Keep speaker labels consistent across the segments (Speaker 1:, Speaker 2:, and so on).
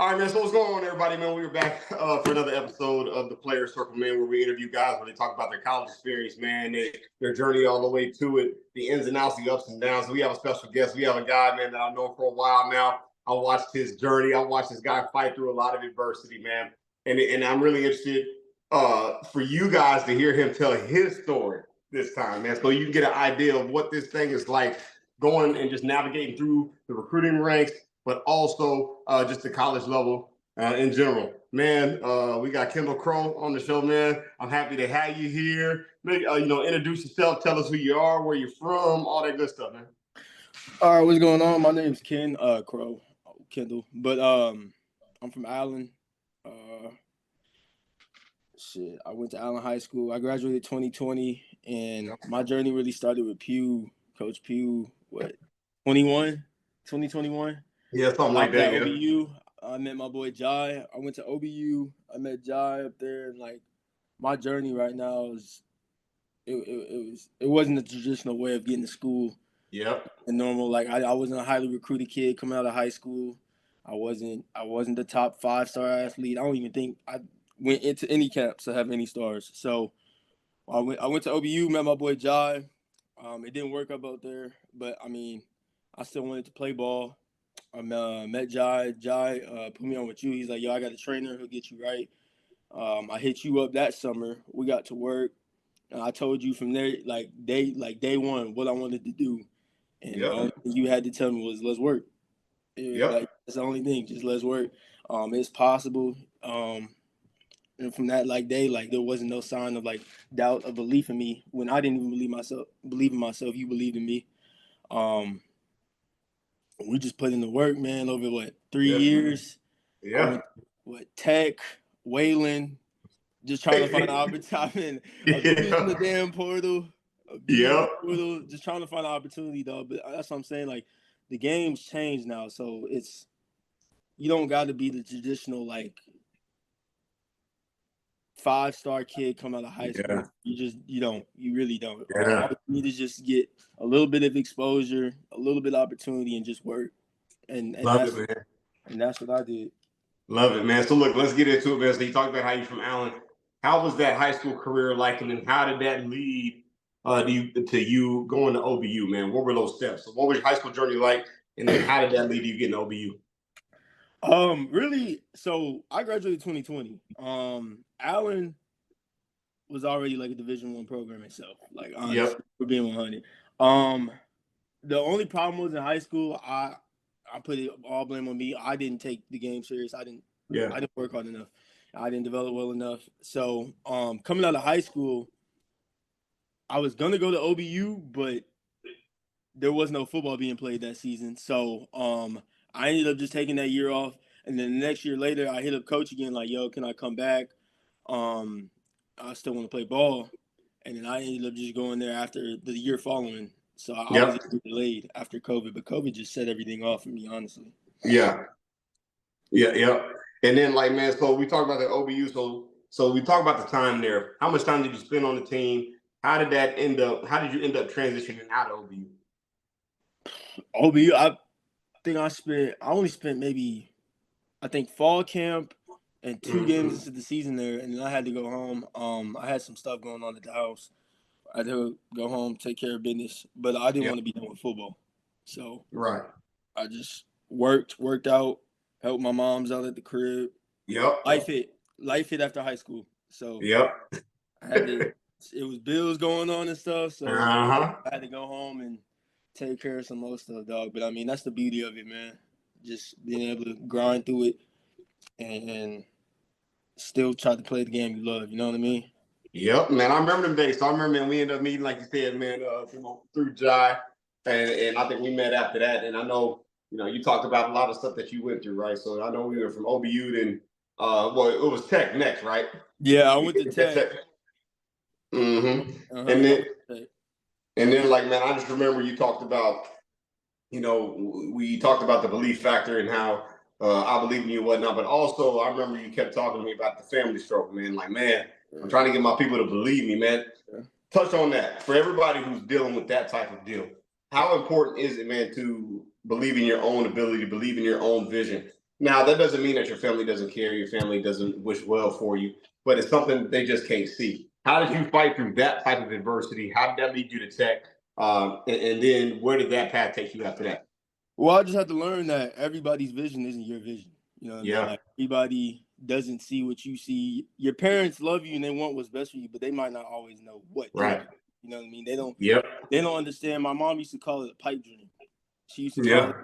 Speaker 1: All right, man. So what's going on, everybody, man? We're back for another episode of the Player Circle, man, where we interview guys where they talk about their college experience, man, their journey all the way to it, the ins and outs, the ups and downs. So we have a special guest. We have a guy, man, that I've known for a while now. I watched his journey. I watched this guy fight through a lot of adversity, man. And I'm really interested for you guys to hear him tell his story this time, man, so you can get an idea of what this thing is like going and just navigating through the recruiting ranks, but also just the college level in general. Man, we got Kendall Crowe on the show, man. I'm happy to have you here. Maybe, introduce yourself, tell us who you are, where you're from, all that good stuff, man.
Speaker 2: All right, what's going on? My name's Ken Crowe, Kendall, but I'm from Allen. I went to Allen High School. I graduated 2020, and my journey really started with Pugh, Coach Pugh, 2021?
Speaker 1: Yeah, something like that, yeah.
Speaker 2: OBU, I met my boy Jai. I went to OBU. I met Jai up there, and like my journey right now is it wasn't the traditional way of getting to school.
Speaker 1: Yep.
Speaker 2: And normal, like I wasn't a highly recruited kid coming out of high school. I wasn't the top 5-star athlete. I don't even think I went into any camps to have any stars. So I went to OBU, met my boy Jai. It didn't work out there, but I mean, I still wanted to play ball. I met Jai. Jai put me on with you. He's like, yo, I got a trainer. He'll get you right. I hit you up that summer. We got to work. And I told you from there, day one, what I wanted to do. And the only thing you had to tell me was, let's work. Like, that's the only thing. Just let's work. It's possible. And from that day, there wasn't no sign of doubt or belief in me when I didn't even believe in myself. You believed in me. We just put in the work, man, over 3 years.
Speaker 1: Yeah.
Speaker 2: Tech, Wayland, just trying to find an opportunity. Abusing the damn portal. Just trying to find an opportunity, though. But that's what I'm saying. The game's changed now, so you don't got to be the traditional 5-star kid come out of high school. You really don't.
Speaker 1: Yeah.
Speaker 2: You need to just get a little bit of exposure, a little bit of opportunity, and just work. And
Speaker 1: Love it, man.
Speaker 2: And that's what I did.
Speaker 1: Love it, man. So look, let's get into it, man. So you talked about how you're from Allen. How was that high school career like, and then how did that lead to you going to OBU, man? What were those steps? So what was your high school journey like, and then how did that lead to you getting to OBU?
Speaker 2: Really, so I graduated 2020. Allen was already a Division I program itself. Honestly, for being 100. The only problem was in high school, I put it all blame on me. I didn't take the game serious. I didn't work hard enough. I didn't develop well enough. So coming out of high school, I was gonna go to OBU, but there was no football being played that season. So I ended up just taking that year off. And then the next year later, I hit up coach again, yo, can I come back? I still want to play ball. And then I ended up just going there after the year following. So I was delayed after COVID, but COVID just set everything off for me, honestly.
Speaker 1: Yeah. And then, man, so we talked about the OBU. So we talked about the time there. How much time did you spend on the team? How did you end up transitioning out of OBU?
Speaker 2: OBU, I only spent maybe, fall camp and 2 games into the season there, and then I had to go home. I had some stuff going on at the house. I had to go home, take care of business, but I didn't want to be done with football. So I just worked out, helped my moms out at the crib. Life hit after high school. So I had to. It was bills going on and stuff, so I had to go home and take care of some more stuff, dog. But I mean, that's the beauty of it, man. Just being able to grind through it and still try to play the game you love. You know what I mean?
Speaker 1: Yep, man. I remember them days. So I remember, man, we ended up meeting, like you said, man, through Jai, and I think we met after that. And I know, you talked about a lot of stuff that you went through, right? So I know we were from OBU, then, it was Tech next, right?
Speaker 2: Yeah, I went to Tech.
Speaker 1: And then, man, I just remember you talked about, we talked about the belief factor and how I believe in you and whatnot. But also, I remember you kept talking to me about the family struggle, man. Man, I'm trying to get my people to believe me, man. Touch on that. For everybody who's dealing with that type of deal, how important is it, man, to believe in your own ability, to believe in your own vision? Now, that doesn't mean that your family doesn't care, your family doesn't wish well for you, but it's something they just can't see. How did you fight through that type of adversity? How did that lead you to tech? And then where did that path take you after that?
Speaker 2: Well, I just had to learn that everybody's vision isn't your vision. You know what I mean? Like, everybody doesn't see what you see. Your parents love you and they want what's best for you, but they might not always know what.
Speaker 1: Right.
Speaker 2: You know what I mean? They don't.
Speaker 1: Yep.
Speaker 2: They don't understand. My mom used to call it a pipe dream. She used to call it.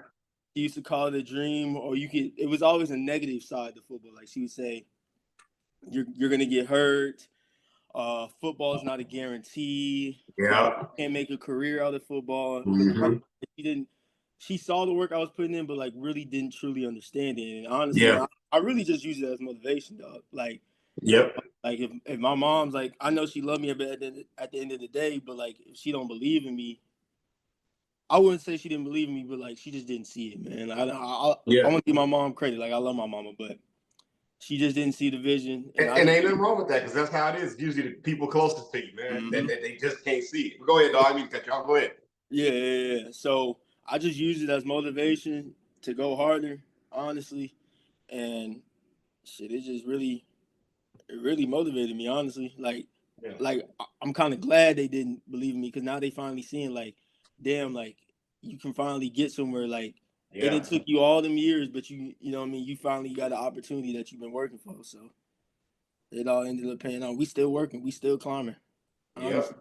Speaker 2: She used to call it a dream, or you could. It was always a negative side to football. Like, she would say, "You're gonna get hurt. Football is not a guarantee.
Speaker 1: Yeah.
Speaker 2: You can't make a career out of football."
Speaker 1: Mm-hmm.
Speaker 2: She didn't. She saw the work I was putting in, but like really didn't truly understand it. And honestly, I really just use it as motivation, dog. Like, like if my mom's like, I know she loved me at the end of the day, but like if she don't believe in me, I wouldn't say she didn't believe in me, but like she just didn't see it, man. I want to give my mom credit. Like, I love my mama, but she just didn't see the vision.
Speaker 1: And ain't nothing wrong with that, because that's how it is. Usually the people closest to you, man,
Speaker 2: Mm-hmm.
Speaker 1: they just can't see it. But go ahead, dog. I mean to cut you off. Go ahead.
Speaker 2: Yeah. So I just use it as motivation to go harder, honestly. And shit, it really motivated me, honestly. Like I'm kind of glad they didn't believe in me, because now they finally seeing, like, damn, like, you can finally get somewhere. Like, it took you all them years, but you know what I mean, you finally got an opportunity that you've been working for. So it all ended up paying off. We still working, we still climbing. Honestly.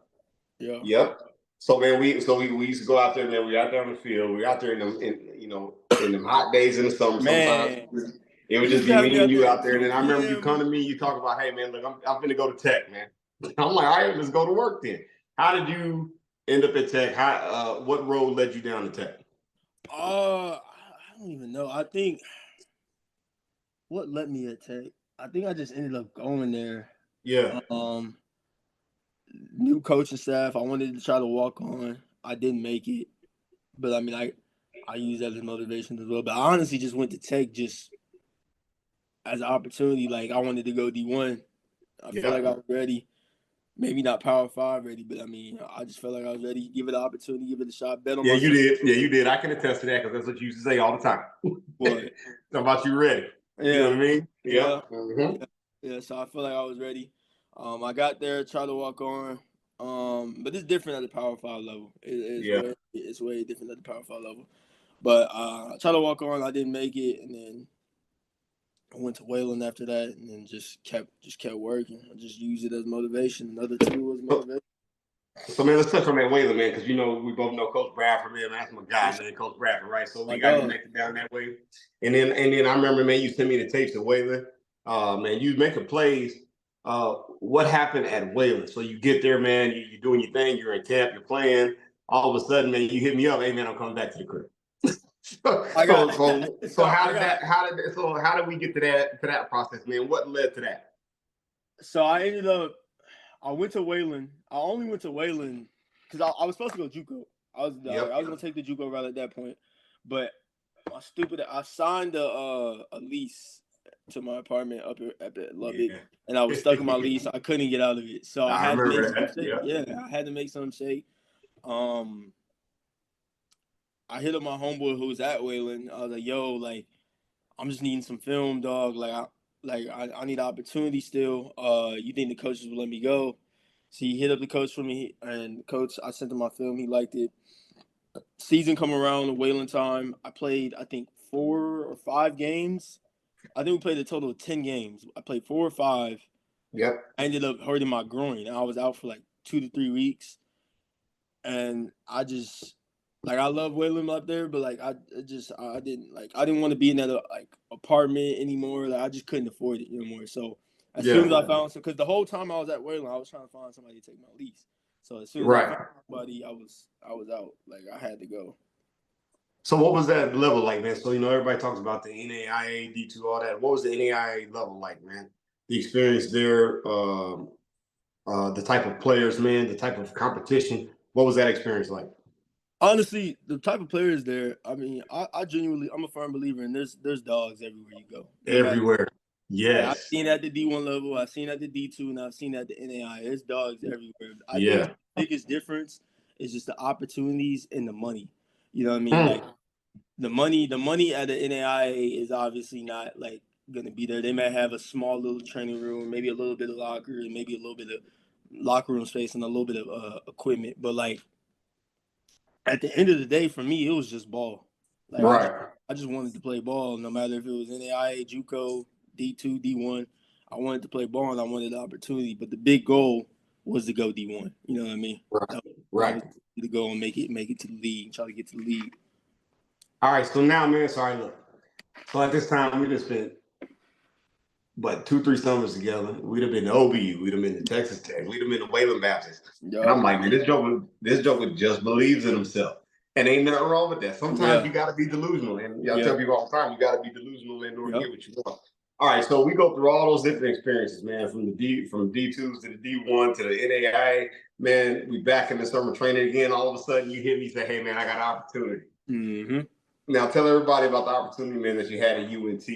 Speaker 1: Yep. So man, we used to go out there, man. We out there on the field. We out there in them hot days in the summer.
Speaker 2: Man.
Speaker 1: Sometimes it would just be me and you out there. And then I remember you come to me, you talk about, hey man, look, I'm gonna go to tech, man. I'm like, all right, let's go to work then. How did you end up at tech? How what road led you down to tech?
Speaker 2: I don't even know. I think what led me at tech, I think I just ended up going there.
Speaker 1: Yeah.
Speaker 2: New coaching staff. I wanted to try to walk on. I didn't make it, but I mean, I use that as motivation as well. But I honestly just went to tech just as an opportunity. Like, I wanted to go D1. I felt like I was ready. Maybe not Power 5 ready, but I mean, I just felt like I was ready. Give it an opportunity, give it a shot, bet on myself.
Speaker 1: You did. Yeah, you did. I can attest to that, because that's what you used to say all the time.
Speaker 2: What?
Speaker 1: Talk about you ready.
Speaker 2: Yeah.
Speaker 1: You know what I mean?
Speaker 2: Yeah. Mm-hmm. Yeah, so I feel like I was ready. I got there, tried to walk on. But it's different at the Power 5 level. It's way different at the Power 5 level. But I tried to walk on, I didn't make it, and then I went to Wayland after that, and then just kept working. I just used it as motivation. Another tool was motivation.
Speaker 1: So man, let's touch on that Wayland, man, because we both know Coach Bradford, man. That's my guy, man, Coach Bradford, right? So we got connected down that way. And then I remember, man, you sent me the tapes of Wayland. Man, you making plays. What happened at Wayland? So you get there, man, you're doing your thing, you're in camp, you're playing. All of a sudden, man, you hit me up, hey man, I'm coming back to the crib. So how did we get to that process, man? What led to that?
Speaker 2: So I went to Wayland. I only went to Wayland because I was supposed to go JUCO. I was gonna take the JUCO route at that point, but I signed a lease to my apartment up at Lubbock, and I was stuck in my lease. I couldn't get out of it, so I had to make some shake. I had to make some shake. I hit up my homeboy who was at Wayland. I was like, "Yo, like, I'm just needing some film, dog. I need opportunity still. You think the coaches will let me go?" So he hit up the coach for me, and the coach, I sent him my film. He liked it. Season come around, the Wayland time, I played, I think, 4 or 5 games. I think we played a total of 10 games. I played 4 or 5.
Speaker 1: Yep.
Speaker 2: I ended up hurting my groin. I was out for like 2 to 3 weeks. And I just, like, I love Wayland up there, but like I didn't want to be in that apartment anymore. Like, I just couldn't afford it anymore. So as soon as I found because the whole time I was at Wayland, I was trying to find somebody to take my lease. So as soon as I found somebody, I was out. Like, I had to go.
Speaker 1: So what was that level like, man? So everybody talks about the NAIA, D2, all that. What was the NAIA level like, man? The experience there, the type of players, man, the type of competition. What was that experience like?
Speaker 2: Honestly, the type of players there, I mean, I genuinely, I'm a firm believer in there's dogs everywhere you go.
Speaker 1: Everywhere. Yes.
Speaker 2: I've seen it at the D1 level, I've seen it at the D2, and I've seen it at the NAI. There's dogs everywhere. I think the biggest difference is just the opportunities and the money. You know what I mean? Like, the money at the NAIA is obviously not like gonna be there. They might have a small little training room, maybe a little bit of locker, and maybe a little bit of locker room space and a little bit of equipment. But like at the end of the day, for me, it was just ball. Like I just wanted to play ball, no matter if it was NAIA, JUCO, D2, D1. I wanted to play ball and I wanted the opportunity. But the big goal was to go D1. You know what I mean?
Speaker 1: Right.
Speaker 2: That was to go and make it to the league, try to get to the league.
Speaker 1: All right, so now, man, look. So at this time, we just spent, 2-3 summers together. We'd have been to OBU. We'd have been to Texas Tech. We'd have been to Wayland Baptist. Yep. And I'm like, man, this joker just believes in himself. And ain't nothing wrong with that. Sometimes you got to be delusional. And y'all tell people all the time, you got to be delusional in order to get what you want. All right, so we go through all those different experiences, man, from D2s to the D1 to the NAIA. Man, we back in the summer training again. All of a sudden, you hit me and say, hey, man, I got an opportunity.
Speaker 2: Mm-hmm.
Speaker 1: Now, tell everybody about the opportunity, man, that you had at UNT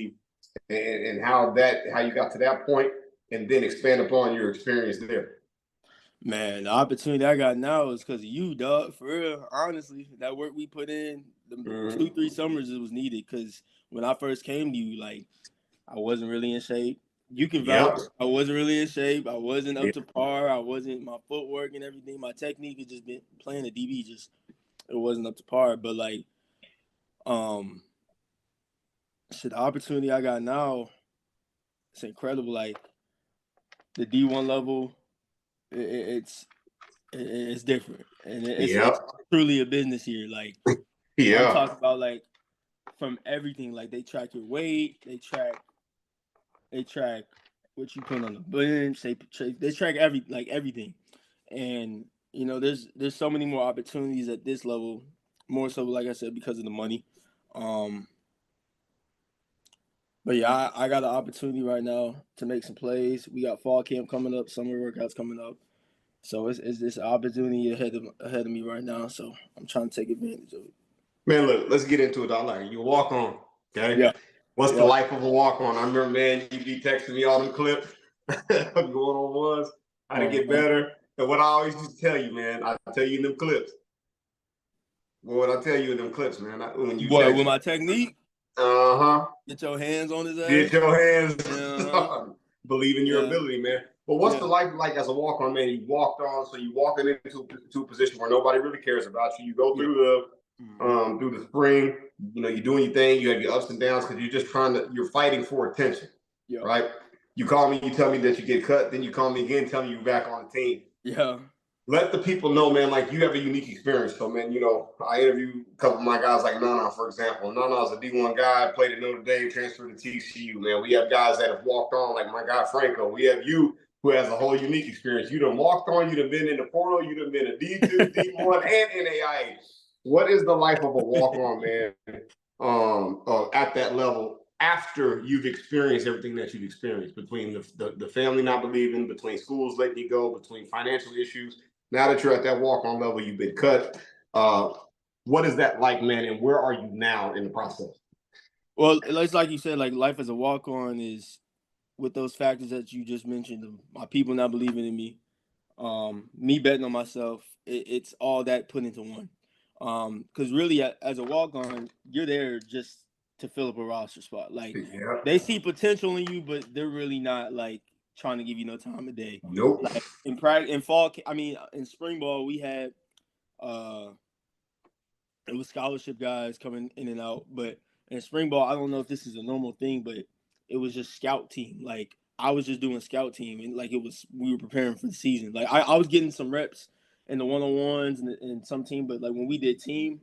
Speaker 1: and how you got to that point, and then expand upon your experience there.
Speaker 2: Man, the opportunity I got now is because of you, dog. For real, honestly, that work we put in, the 2-3 summers, it was needed. Because when I first came to you, like, I wasn't really in shape. You can vouch. I wasn't really in shape. I wasn't up to par. I wasn't, my footwork and everything. My technique had just been playing the DB. It wasn't up to par. But like, the opportunity I got now, it's incredible. Like the D1 level, it's different, and it's truly a business here. Like, I'm talking about like from everything. Like they track your weight, they track what you put on the bench. They track everything, and you know, there's so many more opportunities at this level. More so, like I said, because of the money. But yeah, I got an opportunity right now to make some plays. We got fall camp coming up, summer workouts coming up. So it's this opportunity ahead of me right now. So I'm trying to take advantage of it.
Speaker 1: Man, look, let's get into it. I like you walk on, okay? Yeah. What's the life of a walk on? I remember, man, you be texting me all them clips going on was how to get better. And what I always used to tell you, man, I tell you in them clips. What I tell you in them clips, man, when you
Speaker 2: with my technique. Get your hands on his ass.
Speaker 1: Get your hands. Believe in your ability, man. But what's the life like as a walk-on, man? You walked on, so you walking into a position where nobody really cares about you. You go through the spring. You know, you're doing your thing. You have your ups and downs because you're just you're fighting for attention, right? You call me, you tell me that you get cut, then you call me again, tell me you're back on the team.
Speaker 2: Yeah.
Speaker 1: Let the people know, man, like you have a unique experience. So, man, you know, I interviewed a couple of my guys like Nana, for example. Nana's a D1 guy, played at Notre Dame, transferred to TCU, man. We have guys that have walked on, like my guy Franco. We have you, who has a whole unique experience. You done walked on, you done been in the portal, you done been a D2, D1, and NAIA. What is the life of a walk-on, man, at that level after you've experienced everything that you've experienced, between the family not believing, between schools letting you go, between financial issues? Now that you're at that walk-on level, you've been cut. What is that like, man, and where are you now in the process?
Speaker 2: Well, it's like you said, like life as a walk-on is with those factors that you just mentioned, my people not believing in me, me betting on myself. It's all that put into one. Because really, as a walk-on, you're there just to fill up a roster spot. Like they see potential in you, but they're really not like trying to give you no time of day.
Speaker 1: Nope.
Speaker 2: Like in practice, in fall, I mean, in spring ball, we had it was scholarship guys coming in and out. But in spring ball, I don't know if this is a normal thing, but it was just scout team. Like I was just doing scout team, and like we were preparing for the season. Like I was getting some reps in the one-on-ones and some team, but like when we did team,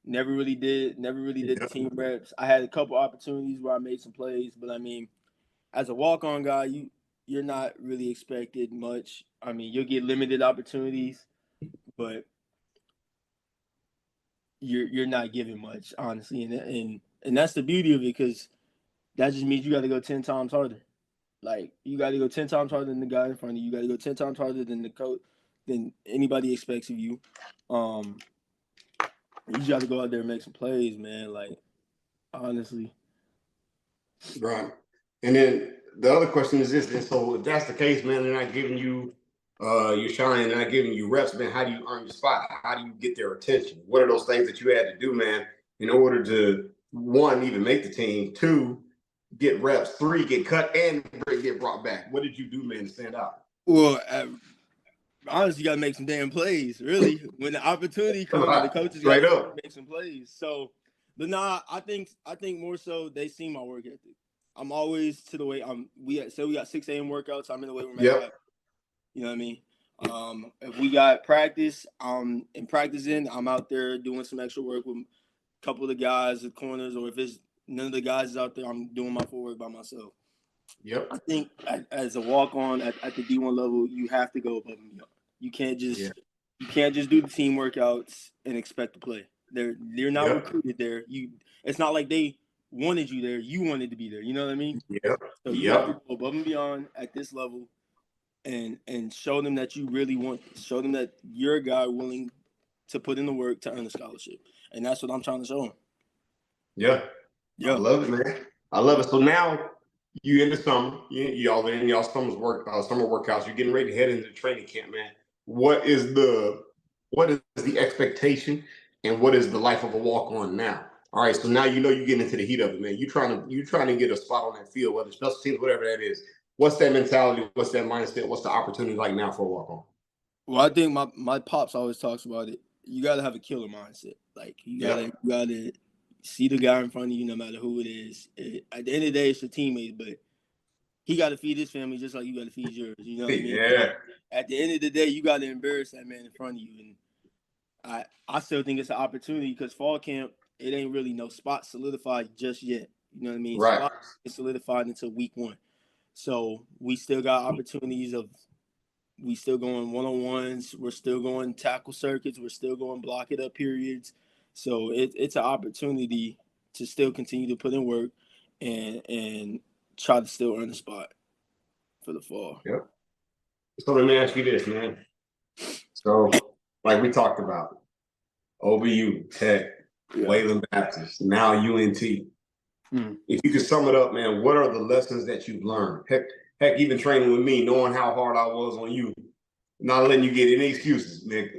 Speaker 2: never really did the team reps. I had a couple opportunities where I made some plays, but I mean, as a walk-on guy, you're not really expected much. I mean, you'll get limited opportunities, but you're not given much, honestly, and that's the beauty of it, because that just means you got to go 10 times harder. Like you got to go 10 times harder than the guy in front of you. You got to go 10 times harder than the coach, than anybody expects of you. You got to go out there and make some plays, man. Like honestly,
Speaker 1: right. And then the other question is this: and so if that's the case, man, they're not giving you your shine, they're not giving you reps, man. How do you earn your spot? How do you get their attention? What are those things that you had to do, man, in order to, one, even make the team, two, get reps, three, get cut, and get brought back? What did you do, man, to stand out?
Speaker 2: Well, honestly, you got to make some damn plays, really. When the opportunity comes, the coaches got to make some plays. So, but nah, I think more so they see my work ethic. I'm always to the way we got 6 a.m. workouts. I'm in the weight room.
Speaker 1: Yep.
Speaker 2: You know what I mean? If we got practice, in practicing, I'm out there doing some extra work with a couple of the guys at corners, or if it's none of the guys is out there, I'm doing my footwork by myself.
Speaker 1: Yep.
Speaker 2: I think as a walk-on at the D1 level, you have to go above and beyond. You can't just do the team workouts and expect to play. They're not recruited there. It's not like they wanted you there. You wanted to be there. You know what I mean?
Speaker 1: Yep.
Speaker 2: So you have to go above and beyond at this level, and show them that you really want. Show them that you're a guy willing to put in the work to earn a scholarship, and that's what I'm trying to show them.
Speaker 1: Yeah. I love it, man. I love it. So now you in the summer, y'all in y'all summer workouts. You're getting ready to head into the training camp, man. What is the expectation, and what is the life of a walk-on now? All right, so now you're getting into the heat of it, man. You trying to get a spot on that field, whether special teams, whatever that is. What's that mentality? What's that mindset? What's the opportunity like now for a walk-on?
Speaker 2: Well, I think my pops always talks about it. You gotta have a killer mindset. Like you gotta see the guy in front of you, no matter who it is. At the end of the day, it's your teammate, but he got to feed his family just like you got to feed yours. You know what I mean?
Speaker 1: Yeah.
Speaker 2: At the end of the day, you got to embarrass that man in front of you. And I still think it's an opportunity because fall camp, it ain't really no spot solidified just yet. You know what I mean?
Speaker 1: Right.
Speaker 2: Spot is solidified until week 1. So we still got opportunities we still going one-on-ones. We're still going tackle circuits. We're still going block it up periods. So it's an opportunity to still continue to put in work and try to still earn a spot for the fall.
Speaker 1: Yep. So let me ask you this, man. So, like we talked about, OBU, Tech, Wayland Baptist, now UNT. If you could sum it up, man, what are the lessons that you've learned? Heck, even training with me, knowing how hard I was on you, not letting you get any excuses, man.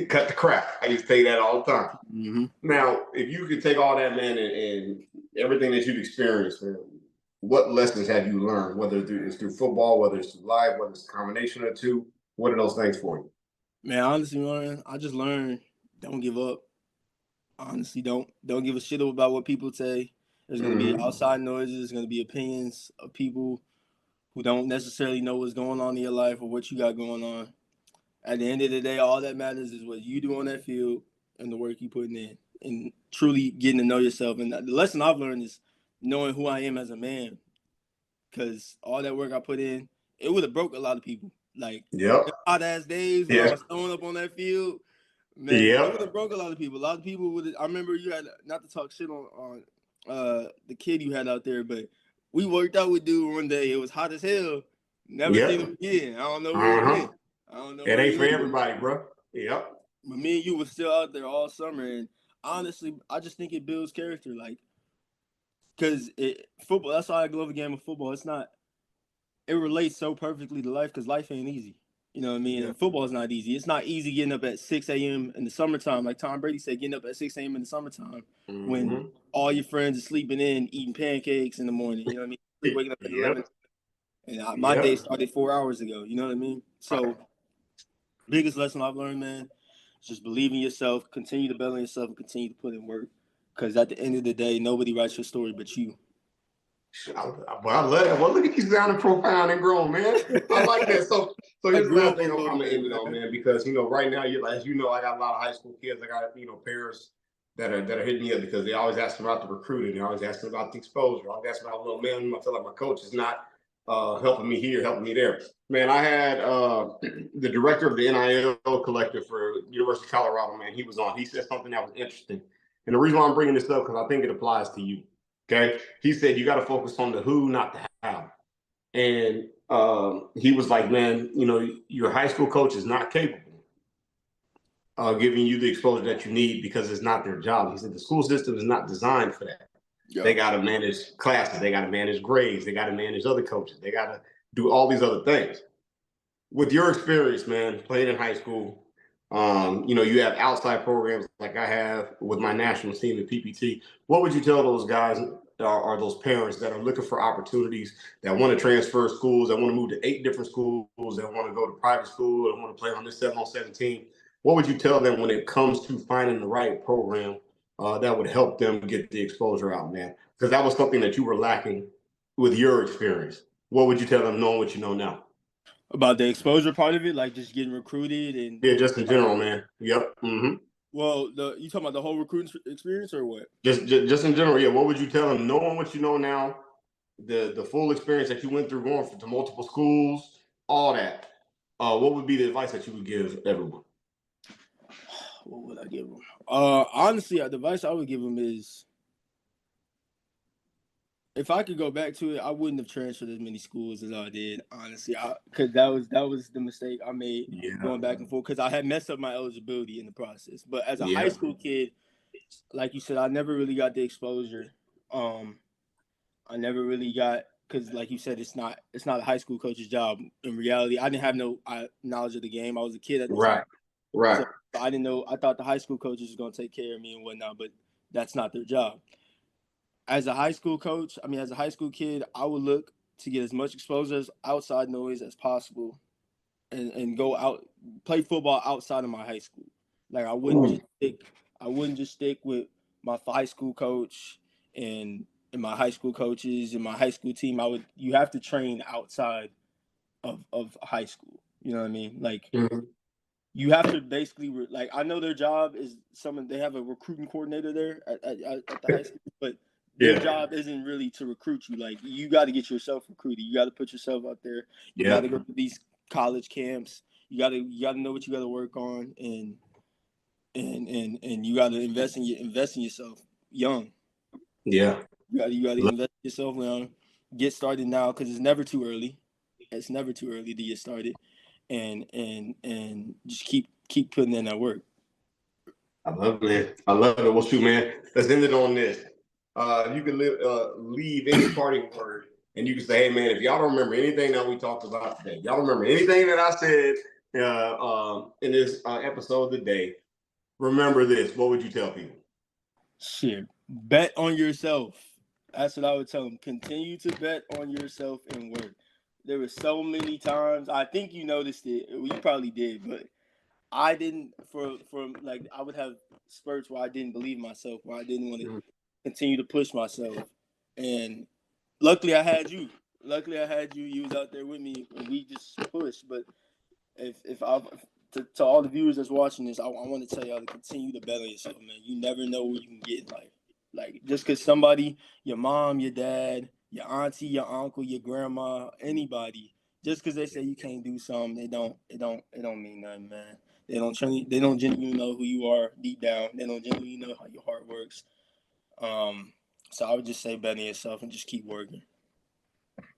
Speaker 1: Cut the crap. I used to say that all the time.
Speaker 2: Mm-hmm.
Speaker 1: Now, if you could take all that, man, and everything that you've experienced, man, what lessons have you learned? Whether it's through football, whether it's through life, whether it's a combination of the two, what are those things for you?
Speaker 2: Man, honestly, man, I just learned don't give up. Honestly, don't give a shit about what people say. There's going to be outside noises. There's going to be opinions of people who don't necessarily know what's going on in your life or what you got going on. At the end of the day, all that matters is what you do on that field and the work you putting in and truly getting to know yourself. And the lesson I've learned is knowing who I am as a man, because all that work I put in, it would have broke a lot of people. Like, hot ass days when I was throwing up on that field, man, it would have broke a lot of people. A lot of people would. I remember you had, not to talk shit on the kid you had out there, but we worked out with dude one day. It was hot as hell. Never seen him again. I don't know where he went. I don't know.
Speaker 1: It ain't for everybody, bro. Yep.
Speaker 2: But me and you were still out there all summer, and honestly, I just think it builds character. Like, because football, that's why I love a game of football. It relates so perfectly to life because life ain't easy. You know what I mean? And football is not easy. It's not easy getting up at 6 a.m. in the summertime. Like Tom Brady said, getting up at 6 a.m. in the summertime when all your friends are sleeping in, eating pancakes in the morning. You know what I mean? Waking up at 11. And my day started 4 hours ago. You know what I mean? So, biggest lesson I've learned, man, is just believe in yourself, continue to bet on yourself, and continue to put in work. Because at the end of the day, nobody writes your story but you.
Speaker 1: I love that. Well, look at you sounding profound and grown, man. I like that. So here's the last thing I'm gonna end it on, man, because right now, as you know, I got a lot of high school kids. I got parents that are hitting me up because they always asking about the recruiting. They always asking about the exposure. I always asking about, well, man, I feel like my coach is not helping me here, helping me there. Man, I had the director of the NIL collective for University of Colorado, man. He was on. He said something that was interesting. And the reason why I'm bringing this up, because I think it applies to you. Okay. He said, you got to focus on the who, not the how. And he was like, man, your high school coach is not capable of giving you the exposure that you need because it's not their job. He said, the school system is not designed for that. Yep. They got to manage classes. They got to manage grades. They got to manage other coaches. They got to do all these other things. With your experience, man, playing in high school, You have outside programs like I have with my national team at PPT. What would you tell those guys or those parents that are looking for opportunities, that want to transfer schools, that want to move to 8 different schools, that want to go to private school, that want to play on this 7-on-7 team? What would you tell them when it comes to finding the right program that would help them get the exposure out, man? Because that was something that you were lacking with your experience. What would you tell them knowing what you know now?
Speaker 2: About the exposure part of it, like just getting recruited and
Speaker 1: Yeah, just in general, man. Yep. Mm-hmm.
Speaker 2: Well, you talking about the whole recruiting experience or what?
Speaker 1: Just in general, yeah. What would you tell them, knowing what you know now, the full experience that you went through, going to multiple schools, all that? What would be the advice that you would give everyone?
Speaker 2: What would I give them? Honestly, the advice I would give them is, if I could go back to it, I wouldn't have transferred as many schools as I did. Honestly, because that was the mistake I made going back and forth, because I had messed up my eligibility in the process. But as a high school kid, like you said, I never really got the exposure. I never really got, because like you said, it's not a high school coach's job. In reality, I didn't have no knowledge of the game. I was a kid at the time.
Speaker 1: Right.
Speaker 2: So I didn't know. I thought the high school coaches was going to take care of me and whatnot, but that's not their job. As a high school coach, as a high school kid, I would look to get as much exposure as outside noise as possible, and go out, play football outside of my high school. Like I wouldn't just stick with my high school coach and my high school coaches and my high school team. You have to train outside of high school. You know what I mean? Like you have to basically I know their job is they have a recruiting coordinator there at the high school, but their job isn't really to recruit you. Like you got to get yourself recruited. You got to put yourself out there. You got to go to these college camps. You got to know what you got to work on, and you got to invest in yourself young.
Speaker 1: Yeah.
Speaker 2: You got to invest in yourself young. Get started now, because it's never too early. It's never too early to get started, and just keep putting in that work.
Speaker 1: I love it, man. I love it. Well, shoot, man. Let's end it on this. You can leave any parting word, and you can say, "Hey, man, if y'all don't remember anything that we talked about today, y'all remember anything that I said in this episode today, remember this." What would you tell people?
Speaker 2: Shit, bet on yourself. That's what I would tell them. Continue to bet on yourself and work. There were so many times, I think you noticed it. Well, you probably did, but I didn't. I would have spurts where I didn't believe myself, where I didn't want to continue to push myself. And luckily, I had you. You was out there with me, and we just pushed. But to all the viewers that's watching this, I want to tell y'all to continue to bet on yourself, man. You never know where you can get in life. Like, just because somebody, your mom, your dad, your auntie, your uncle, your grandma, anybody, just because they say you can't do something, it don't mean nothing, man. They don't genuinely know who you are deep down. They don't genuinely know how your heart works. So I would just say bet on yourself and just keep working.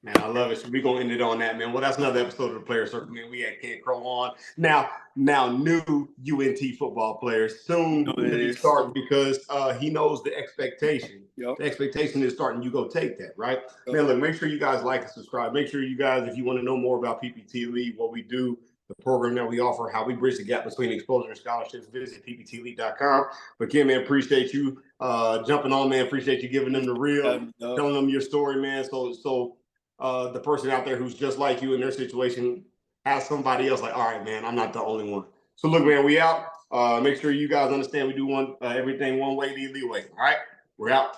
Speaker 1: Man, I love it. So we're going to end it on that, man. Well, that's another episode of the Player Circle, man. We had Ken Crowe on. Now new UNT football players soon to be starting, because he knows the expectation. Yep. The expectation is starting. You go take that, right? Yep. Man, look, make sure you guys like and subscribe. Make sure you guys, if you want to know more about PPT Elite, what we do, the program that we offer, how we bridge the gap between exposure and scholarships, visit pptelite.com. But Ken, man, appreciate you jumping on, man. Appreciate you giving them the real, telling them your story, man. So the person out there who's just like you in their situation has somebody else like, all right, man, I'm not the only one. So look, man, we out. Make sure you guys understand we do everything one way, the elite way. All right, we're out.